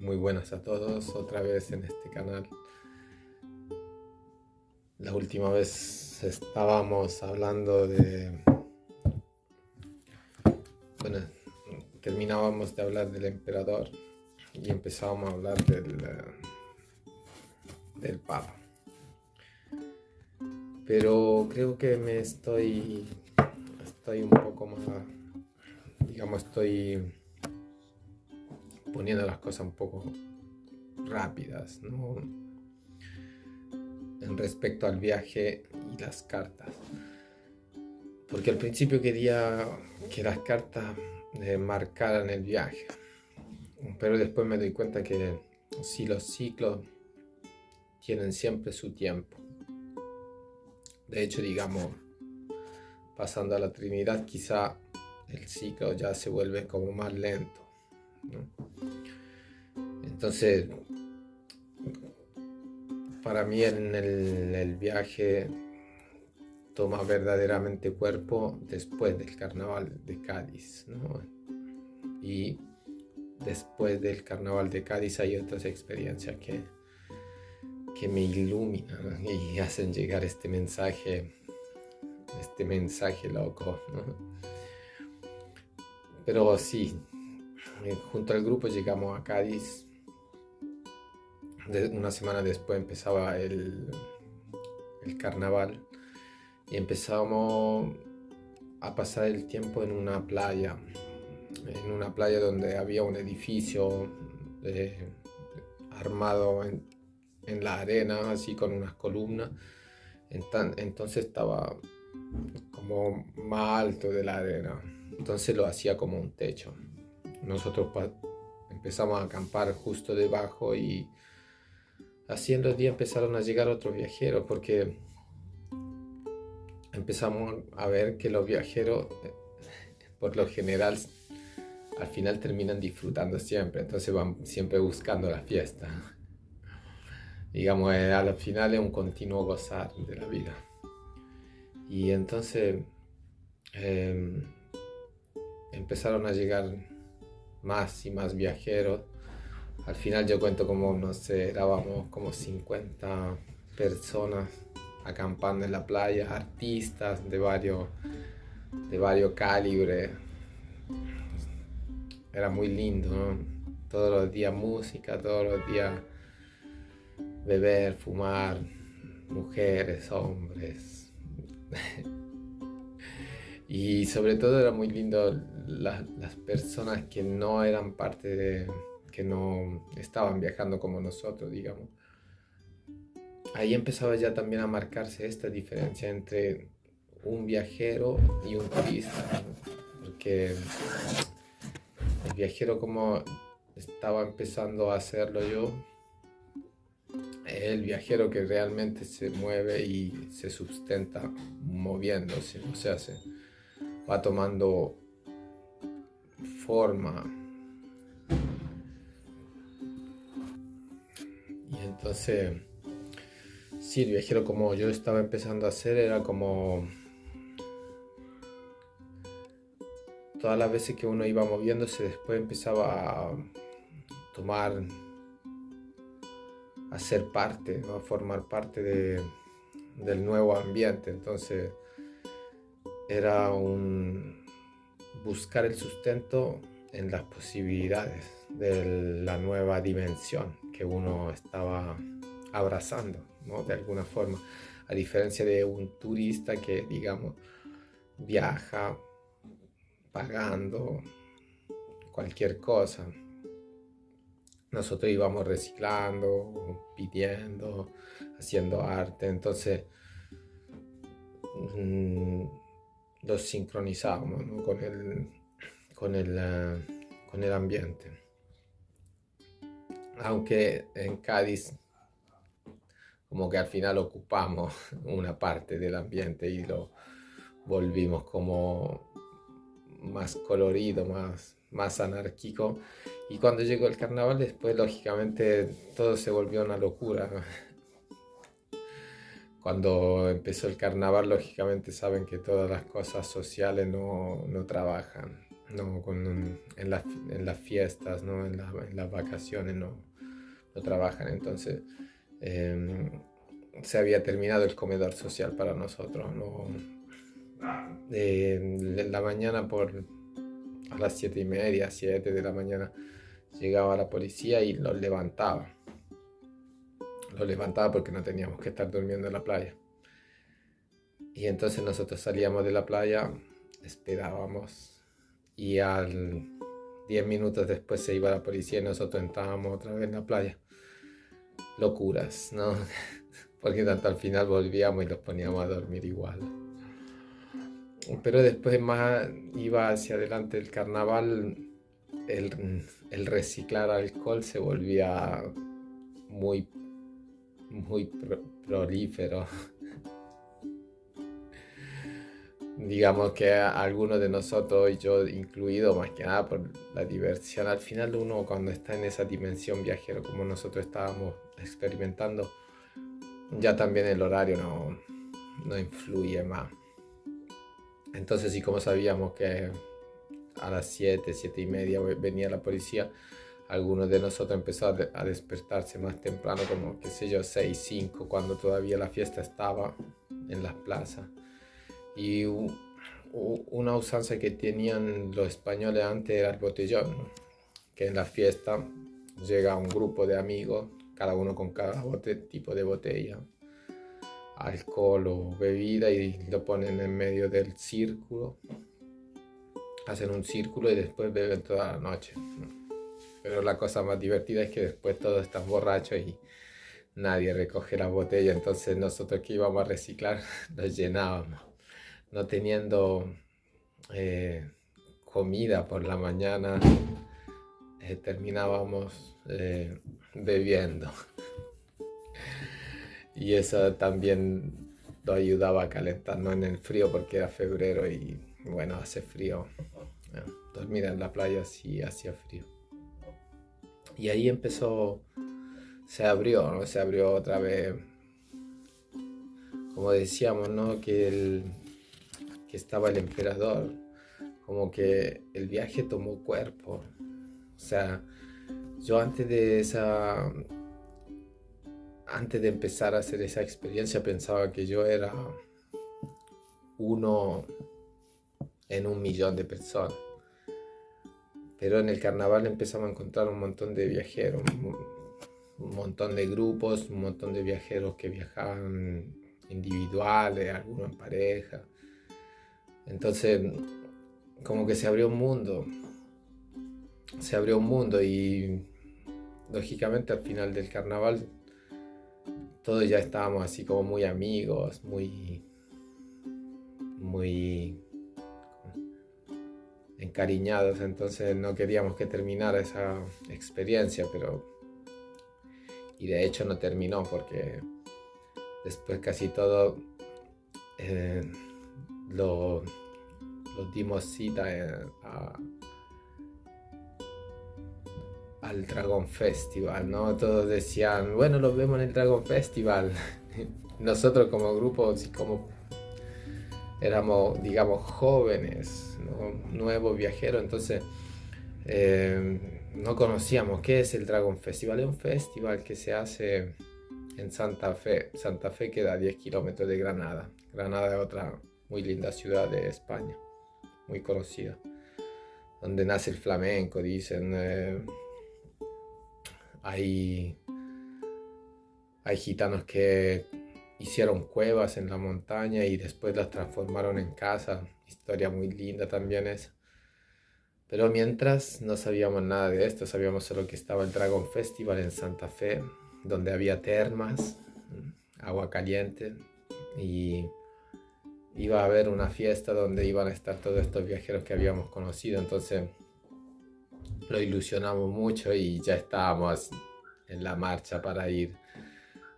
Muy buenas a todos, otra vez en este canal. La última vez estábamos hablando bueno, terminábamos de hablar del emperador y empezábamos a hablar del papa. Pero creo que estoy un poco más, estoy poniendo las cosas un poco rápidas, ¿no? En respecto al viaje y las cartas. Porque al principio quería que las cartas marcaran el viaje. Pero después me doy cuenta que sí, los ciclos tienen siempre su tiempo. De hecho, pasando a la Trinidad, quizá el ciclo ya se vuelve como más lento, ¿no? Entonces, para mí el viaje toma verdaderamente cuerpo después del Carnaval de Cádiz, ¿no? Y después del Carnaval de Cádiz hay otras experiencias que me iluminan y hacen llegar este mensaje loco, ¿no? Pero sí, junto al grupo llegamos a Cádiz. Una semana después empezaba el carnaval y empezamos a pasar el tiempo en una playa donde había un edificio armado en la arena, así con unas columnas. Entonces estaba como más alto de la arena, entonces lo hacía como un techo. Nosotros empezamos a acampar justo debajo y así en los días empezaron a llegar otros viajeros, porque empezamos a ver que los viajeros por lo general al final terminan disfrutando siempre, entonces van siempre buscando la fiesta. Al final es un continuo gozar de la vida. Y entonces empezaron a llegar más y más viajeros. Al final yo cuento como, no sé, éramos como 50 personas acampando en la playa, artistas de varios calibres. Era muy lindo, ¿no? Todos los días música, todos los días beber, fumar, mujeres, hombres. Y sobre todo era muy lindo las personas que no eran que no estaban viajando como nosotros, digamos. Ahí empezaba ya también a marcarse esta diferencia entre un viajero y un turista, ¿no? Porque el viajero, como estaba empezando a hacerlo yo, el viajero que realmente se mueve y se sustenta moviéndose, o sea, se va tomando forma. Y entonces, sí, el viajero, como yo estaba empezando a hacer, era como todas las veces que uno iba moviéndose, después empezaba a tomar, a ser parte, ¿no? A formar parte del nuevo ambiente. Entonces era buscar el sustento en las posibilidades de la nueva dimensión que uno estaba abrazando, ¿no? De alguna forma, a diferencia de un turista que, viaja pagando cualquier cosa. Nosotros íbamos reciclando, pidiendo, haciendo arte, entonces los sincronizábamos, ¿no? con el ambiente. Aunque en Cádiz como que al final ocupamos una parte del ambiente y lo volvimos como más colorido, más anárquico. Y cuando llegó el carnaval, después lógicamente todo se volvió una locura. Cuando empezó el carnaval, lógicamente saben que todas las cosas sociales no trabajan. no en las fiestas, ¿no? En las vacaciones no trabajan. Entonces se había terminado el comedor social para nosotros, ¿no? En la mañana a las 7:30, 7 de la mañana, llegaba la policía y los levantaba. Los levantaba porque no teníamos que estar durmiendo en la playa. Y entonces nosotros salíamos de la playa, esperábamos y al 10 minutos después se iba la policía y nosotros entrábamos otra vez en la playa. Locuras, ¿no? Porque tanto al final volvíamos y los poníamos a dormir igual. Pero después más iba hacia adelante el carnaval, el reciclar alcohol se volvía muy, muy prolífero. Digamos que algunos de nosotros, y yo incluido, más que nada por la diversión, al final uno cuando está en esa dimensión viajero como nosotros estábamos experimentando, ya también el horario no influye más. Entonces, y como sabíamos que a las 7, 7:30 venía la policía, algunos de nosotros empezaron a despertarse más temprano, como qué sé yo, 6, 5, cuando todavía la fiesta estaba en las plazas. Y una usanza que tenían los españoles antes era el botellón, ¿no? Que en la fiesta llega un grupo de amigos, cada uno con cada tipo de botella, alcohol o bebida, y lo ponen en medio del círculo, hacen un círculo y después beben toda la noche, ¿no? Pero la cosa más divertida es que después todos están borrachos y nadie recoge la botella, entonces nosotros que íbamos a reciclar los llenábamos. No teniendo comida por la mañana, terminábamos bebiendo. Y eso también lo ayudaba a calentarnos en el frío porque era febrero y bueno, hace frío. Dormir en la playa sí hacía frío. Y ahí se abrió, ¿no? Se abrió otra vez, como decíamos, ¿no? Que estaba el emperador, como que el viaje tomó cuerpo. O sea, yo antes de empezar a hacer esa experiencia pensaba que yo era uno en 1 millón de personas. Pero en el carnaval empezamos a encontrar un montón de viajeros, un montón de grupos, un montón de viajeros que viajaban individuales, algunos en pareja. Entonces, como que se abrió un mundo y lógicamente al final del carnaval todos ya estábamos así como muy amigos, muy encariñados, entonces no queríamos que terminara esa experiencia, y de hecho no terminó porque después casi todo lo dimos cita al Dragon Festival, ¿no? Todos decían, bueno, los vemos en el Dragon Festival. Nosotros como grupo, así como éramos, digamos, jóvenes, ¿no? Nuevos viajeros, entonces no conocíamos qué es el Dragon Festival. Es un festival que se hace en Santa Fe. Santa Fe queda a 10 kilómetros de Granada. Granada es otra muy linda ciudad de España, muy conocida, donde nace el flamenco, dicen. Hay gitanos que hicieron cuevas en la montaña y después las transformaron en casa. Historia muy linda también es. Pero mientras no sabíamos nada de esto, sabíamos solo que estaba el Dragon Festival en Santa Fe, donde había termas, agua caliente, y iba a haber una fiesta donde iban a estar todos estos viajeros que habíamos conocido. Entonces lo ilusionamos mucho y ya estábamos en la marcha para ir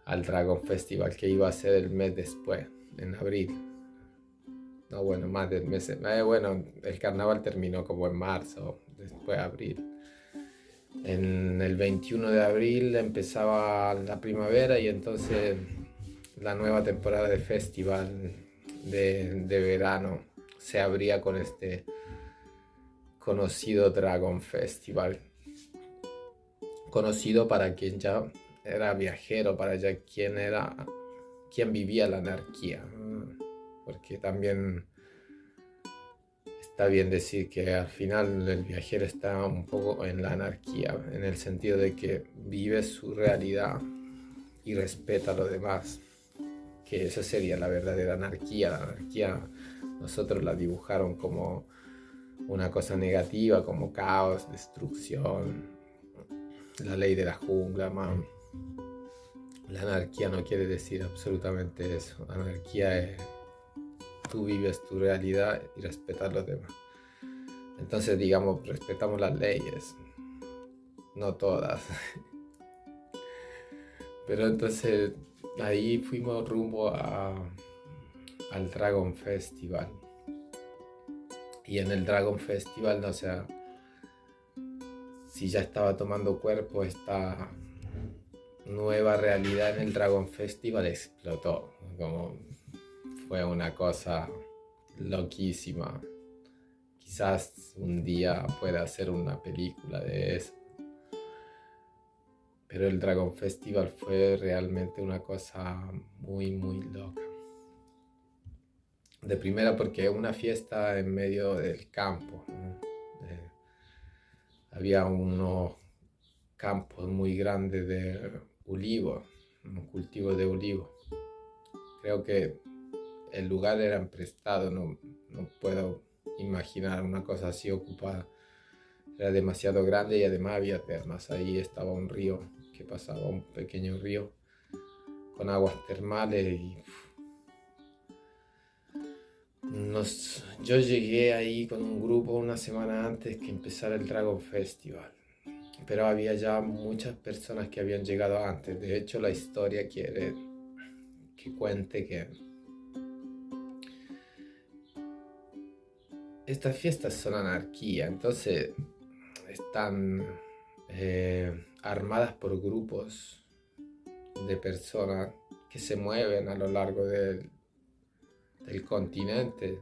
al Dragon Festival, que iba a ser el mes después, en abril. No, bueno, más del mes. Bueno, el carnaval terminó como en marzo, después de abril. En el 21 de abril empezaba la primavera y entonces la nueva temporada de festival de verano se abría con conocido Dragon Festival. Conocido para quien ya era viajero, para ya quien vivía la anarquía. Porque también está bien decir que al final el viajero está un poco en la anarquía, en el sentido de que vive su realidad y respeta a lo demás. Que esa sería la verdadera anarquía. La anarquía nosotros la dibujaron como una cosa negativa, como caos, destrucción, la ley de la jungla, man. La anarquía no quiere decir absolutamente eso. La anarquía es tú vives tu realidad y respetas a los demás. Entonces, digamos, respetamos las leyes, no todas. Pero entonces ahí fuimos rumbo al Dragon Festival. Y en el Dragon Festival, no sé, si ya estaba tomando cuerpo, esta nueva realidad en el Dragon Festival explotó. Como fue una cosa loquísima. Quizás un día pueda hacer una película de eso. Pero el Dragon Festival fue realmente una cosa muy, muy loca. De primera porque es una fiesta en medio del campo, ¿no? Había unos campos muy grandes de olivo, un cultivo de olivo. Creo que el lugar era prestado, no puedo imaginar una cosa así ocupada. Era demasiado grande y además había termas. Ahí estaba un río que pasaba, un pequeño río con aguas termales y yo llegué ahí con un grupo una semana antes que empezara el Dragon Festival, pero había ya muchas personas que habían llegado antes. De hecho, la historia quiere que cuente que estas fiestas son anarquía, entonces están armadas por grupos de personas que se mueven a lo largo del continente.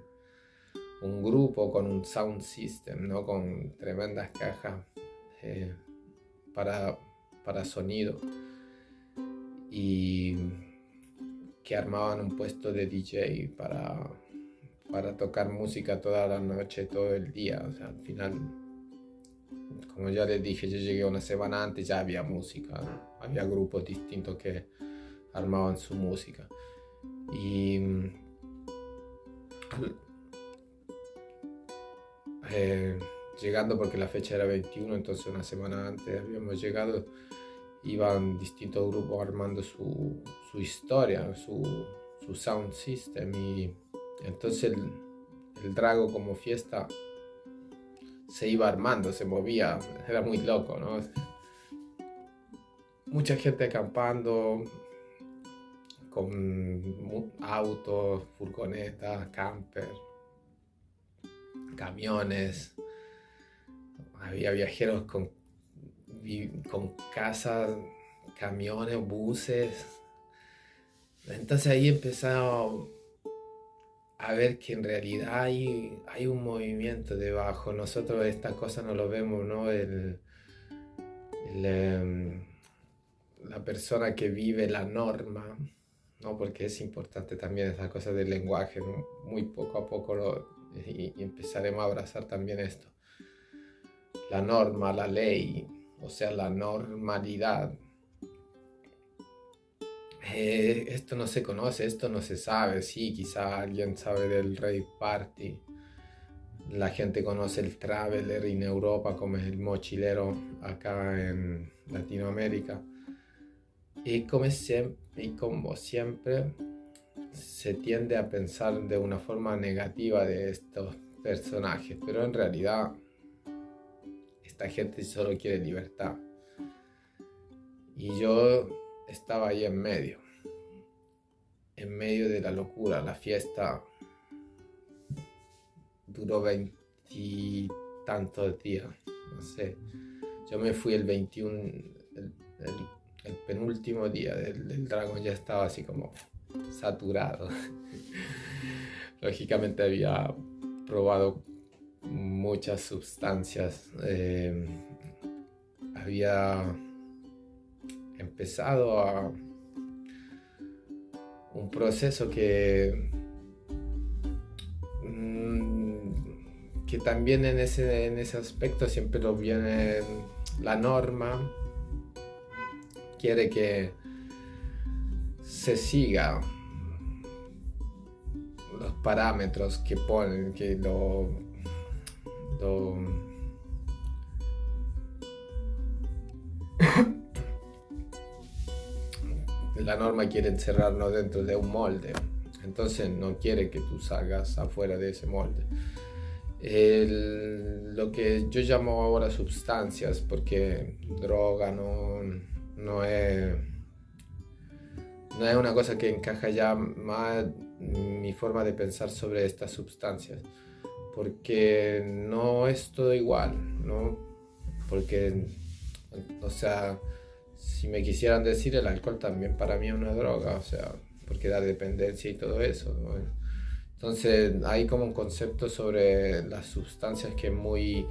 Un grupo con un sound system, ¿no? Con tremendas cajas para sonido, y que armaban un puesto de DJ para tocar música toda la noche, todo el día. O sea, al final, como ya les dije, yo llegué una semana antes, ya había música, ¿no? Había grupos distintos que armaban su música. Y llegando, porque la fecha era 21, entonces una semana antes habíamos llegado, iban distintos grupos armando su historia, su sound system, y entonces el Drago como fiesta se iba armando, se movía, era muy loco, ¿no? Mucha gente acampando con autos, furgonetas, camper, camiones. Había viajeros con casas, camiones, buses. Entonces ahí empezamos a ver que en realidad hay un movimiento debajo. Nosotros estas cosas no lo vemos, ¿no? La persona que vive la norma, ¿no? Porque es importante también esa cosa del lenguaje, ¿no? Muy poco a poco y empezaremos a abrazar también esto. La norma, la ley, o sea, la normalidad. Esto no se conoce, esto no se sabe. Sí, quizá alguien sabe del rave party. La gente conoce el traveler en Europa como el mochilero acá en Latinoamérica. Y como siempre, se tiende a pensar de una forma negativa de estos personajes, pero en realidad esta gente solo quiere libertad. Y yo estaba ahí en medio de la locura. La fiesta duró 20 y tantos días, no sé. Yo me fui el 21, el penúltimo día del Dragon, ya estaba así como saturado. Lógicamente había probado muchas sustancias. Había empezado un proceso que también en ese aspecto siempre lo viene la norma, quiere que se siga los parámetros que ponen, que la norma quiere encerrarnos dentro de un molde, entonces no quiere que tú salgas afuera de ese molde. Lo que yo llamo ahora sustancias, porque droga no es una cosa que encaja ya más mi forma de pensar sobre estas sustancias, porque no es todo igual, ¿no? Porque, o sea, si me quisieran decir, el alcohol también para mí es una droga, o sea, porque da dependencia y todo eso, ¿no? Entonces hay como un concepto sobre las sustancias que es muy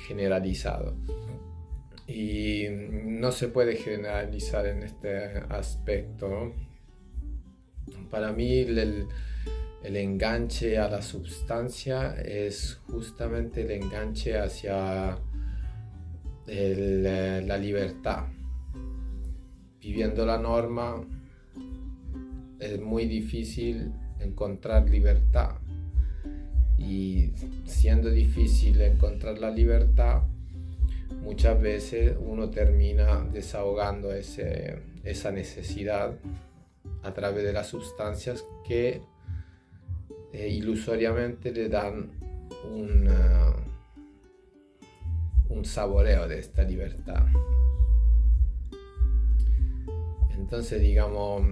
generalizado y no se puede generalizar en este aspecto, ¿no? Para mí el enganche a la sustancia es justamente el enganche hacia la libertad. Viviendo la norma es muy difícil encontrar libertad, y siendo difícil encontrar la libertad, muchas veces uno termina desahogando esa necesidad a través de las sustancias que ilusoriamente le dan un saboreo de esta libertad. Entonces, digamos,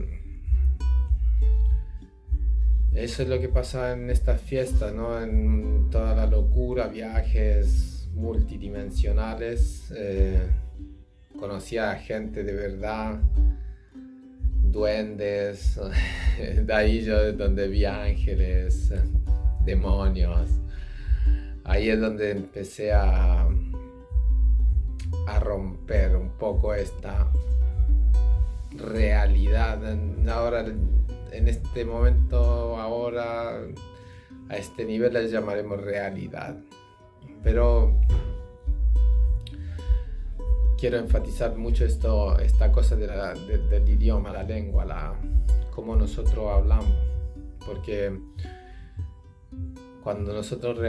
eso es lo que pasa en estas fiestas, ¿no? En toda la locura, viajes multidimensionales. Conocí a gente de verdad, duendes, de ahí yo donde vi ángeles, demonios. Ahí es donde empecé a romper un poco esta realidad. Ahora, en este momento, ahora, a este nivel le llamaremos realidad. Pero quiero enfatizar mucho esta cosa del idioma, la lengua, cómo nosotros hablamos. Porque cuando nosotros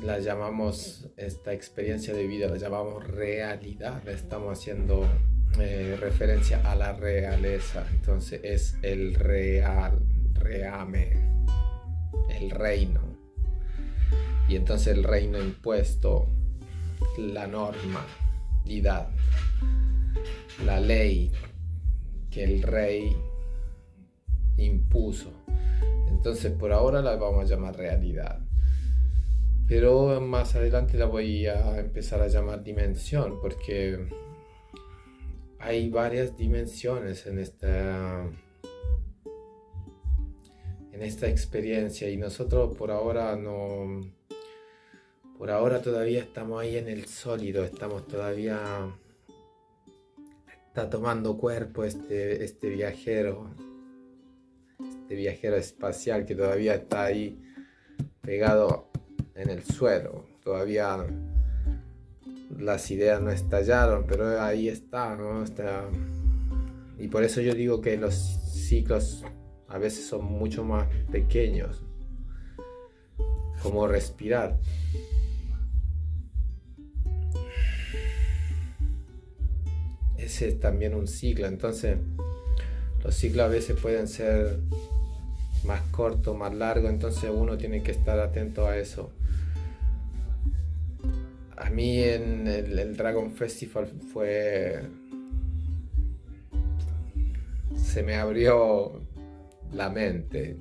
la llamamos, esta experiencia de vida, la llamamos realidad, le estamos haciendo referencia a la realeza. Entonces es el real, reame, el reino. Y entonces el reino impuesto, la normalidad, la ley que el rey impuso. Entonces por ahora la vamos a llamar realidad, pero más adelante la voy a empezar a llamar dimensión, porque hay varias dimensiones en esta experiencia, y nosotros por ahora todavía estamos ahí en el sólido, está tomando cuerpo este viajero espacial que todavía está ahí pegado en el suelo. Todavía las ideas no estallaron, pero ahí está, ¿no? Y por eso yo digo que los ciclos a veces son mucho más pequeños, como respirar. Ese es también un ciclo. Entonces los ciclos a veces pueden ser más cortos, más largos, entonces uno tiene que estar atento a eso. A mí en el Dragon Festival se me abrió la mente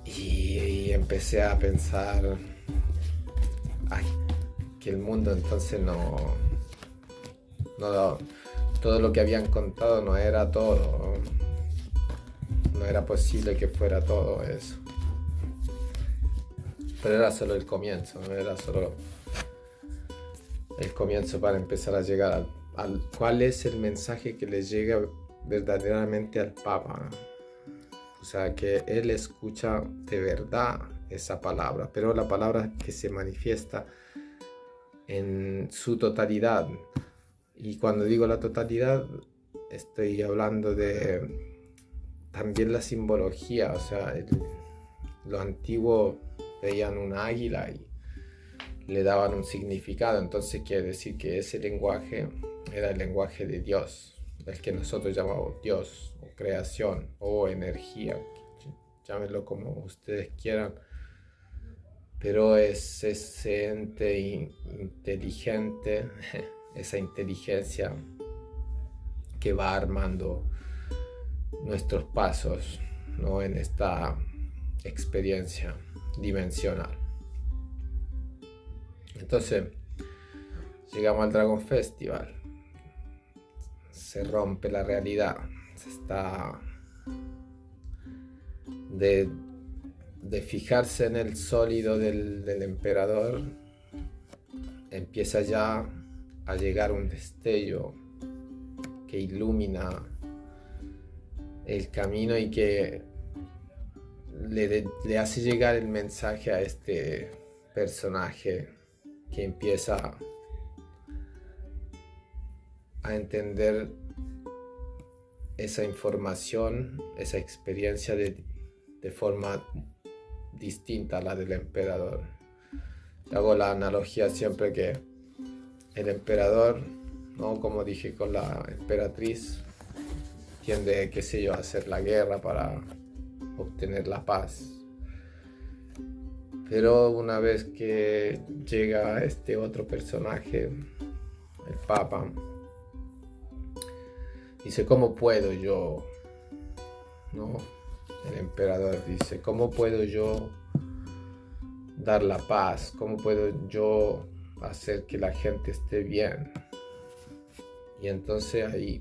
y empecé a pensar que el mundo entonces no todo lo que habían contado no era todo, no era posible que fuera todo eso. Pero era solo el comienzo, no era solo el comienzo para empezar a llegar al cuál es el mensaje que le llega verdaderamente al Papa. O sea, que él escucha de verdad esa palabra, pero la palabra que se manifiesta en su totalidad. Y cuando digo la totalidad, estoy hablando de también la simbología. O sea, lo antiguo veían un águila y le daban un significado. Entonces quiere decir que ese lenguaje era el lenguaje de Dios, el que nosotros llamamos Dios, o creación, o energía, llámenlo como ustedes quieran. Pero es ese ente inteligente, esa inteligencia que va armando nuestros pasos, ¿no?, en esta experiencia dimensional. Entonces, llegamos al Dragon Festival. Se rompe la realidad. Se está de fijarse en el sólido del emperador, empieza ya a llegar un destello que ilumina el camino y que le hace llegar el mensaje a este personaje que empieza a entender esa información, esa experiencia de forma distinta a la del emperador. Hago la analogía siempre que el emperador, ¿no?, como dije con la emperatriz, tiende, qué sé yo, a hacer la guerra para obtener la paz. Pero una vez que llega este otro personaje, el Papa, dice, ¿cómo puedo yo? ¿No? El emperador dice, ¿cómo puedo yo dar la paz? ¿Cómo puedo yo hacer que la gente esté bien? Y entonces ahí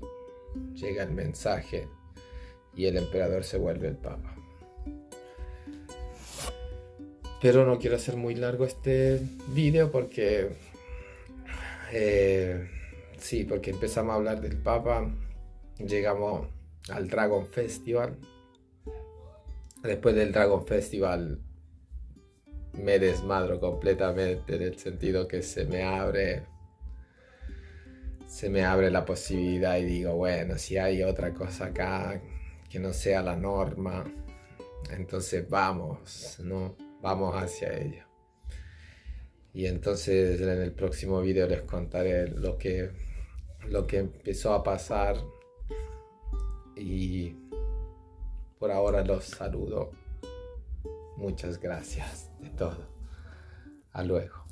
llega el mensaje y el emperador se vuelve el Papa. Pero no quiero hacer muy largo este video porque porque empezamos a hablar del Papa, llegamos al Dragon Festival. Después del Dragon Festival me desmadro completamente, en el sentido que se me abre la posibilidad y digo, bueno, si hay otra cosa acá que no sea la norma, entonces vamos, ¿no? Vamos hacia ella. Y entonces en el próximo video les contaré lo que empezó a pasar. Y por ahora los saludo. Muchas gracias de todo. Hasta luego.